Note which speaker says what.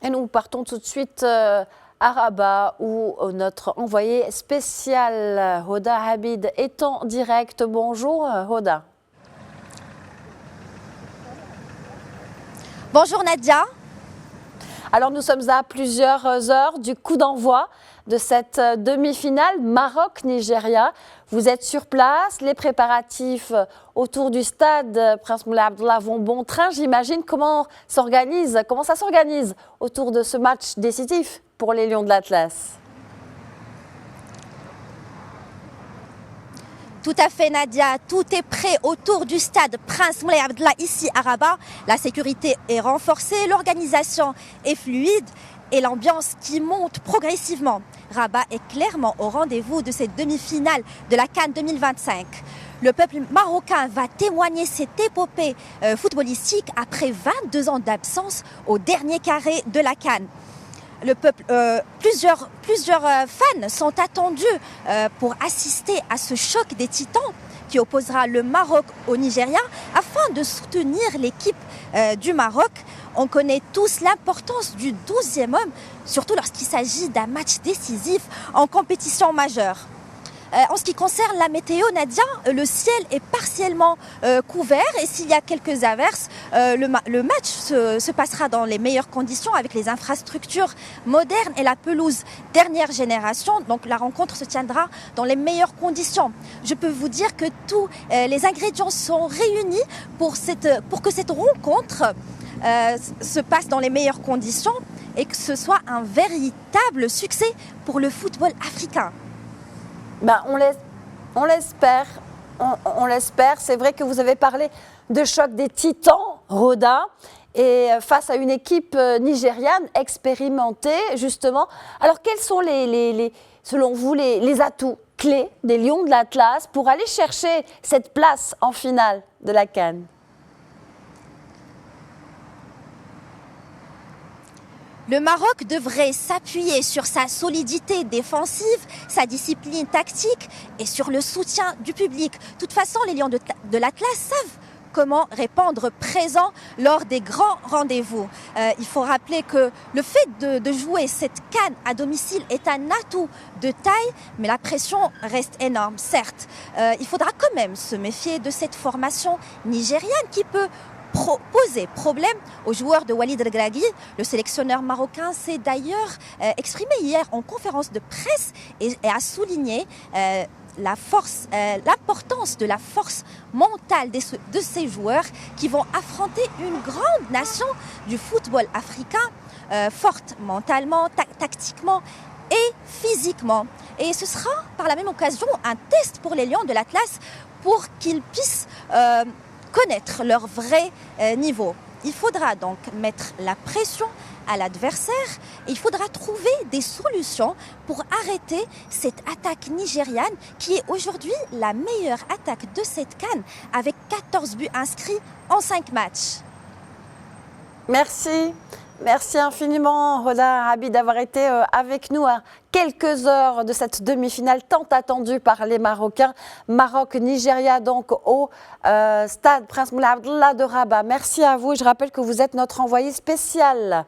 Speaker 1: Et nous partons tout de suite à Rabat où notre envoyé spécial Hoda Habid est en direct. Bonjour Hoda.
Speaker 2: Bonjour Nadia.
Speaker 1: Alors nous sommes à plusieurs heures du coup d'envoi de cette demi-finale Maroc-Nigeria. Vous êtes sur place, les préparatifs autour du stade Prince Moulay Abdallah vont bon train, j'imagine. Comment ça s'organise autour de ce match décisif pour les Lions de l'Atlas?
Speaker 2: Tout à fait Nadia, tout est prêt autour du stade Prince Moulay Abdallah ici à Rabat. La sécurité est renforcée, l'organisation est fluide et l'ambiance qui monte progressivement. Rabat est clairement au rendez-vous de cette demi-finale de la CAN 2025. Le peuple marocain va témoigner cette épopée footballistique après 22 ans d'absence au dernier carré de la CAN. Le peuple, plusieurs fans sont attendus pour assister à ce choc des titans qui opposera le Maroc au Nigeria afin de soutenir l'équipe du Maroc. On connaît tous l'importance du 12e homme, surtout lorsqu'il s'agit d'un match décisif en compétition majeure. En ce qui concerne la météo, Nadia, le ciel est partiellement couvert et s'il y a quelques averses, le match se passera dans les meilleures conditions avec les infrastructures modernes et la pelouse dernière génération. Donc la rencontre se tiendra dans les meilleures conditions. Je peux vous dire que tous les ingrédients sont réunis pour que cette rencontre se passe dans les meilleures conditions et que ce soit un véritable succès pour le football africain.
Speaker 1: Ben, on l'espère. C'est vrai que vous avez parlé de choc des titans, Hoda, et face à une équipe nigériane expérimentée, justement. Alors, quels sont selon vous les atouts clés des Lions de l'Atlas pour aller chercher cette place en finale de la CAN?
Speaker 2: Le Maroc devrait s'appuyer sur sa solidité défensive, sa discipline tactique et sur le soutien du public. De toute façon, les Lions de l'Atlas savent comment répondre présent lors des grands rendez-vous. Il faut rappeler que le fait de jouer cette CAN à domicile est un atout de taille, mais la pression reste énorme, certes. Il faudra quand même se méfier de cette formation nigériane qui peut poser problème aux joueurs de Walid Regragui. Le sélectionneur marocain s'est d'ailleurs exprimé hier en conférence de presse et a souligné l'importance de la force mentale de ces joueurs qui vont affronter une grande nation du football africain, forte mentalement, tactiquement et physiquement. Et ce sera par la même occasion un test pour les Lions de l'Atlas pour qu'ils puissent connaître leur vrai niveau. Il faudra donc mettre la pression à l'adversaire et il faudra trouver des solutions pour arrêter cette attaque nigériane qui est aujourd'hui la meilleure attaque de cette CAN avec 14 buts inscrits en 5 matchs.
Speaker 1: Merci. Merci infiniment, Hoda Habid, d'avoir été avec nous à quelques heures de cette demi-finale tant attendue par les Marocains. Maroc-Nigeria, donc au stade Prince Moulay Abdallah de Rabat. Merci à vous. Je rappelle que vous êtes notre envoyé spécial.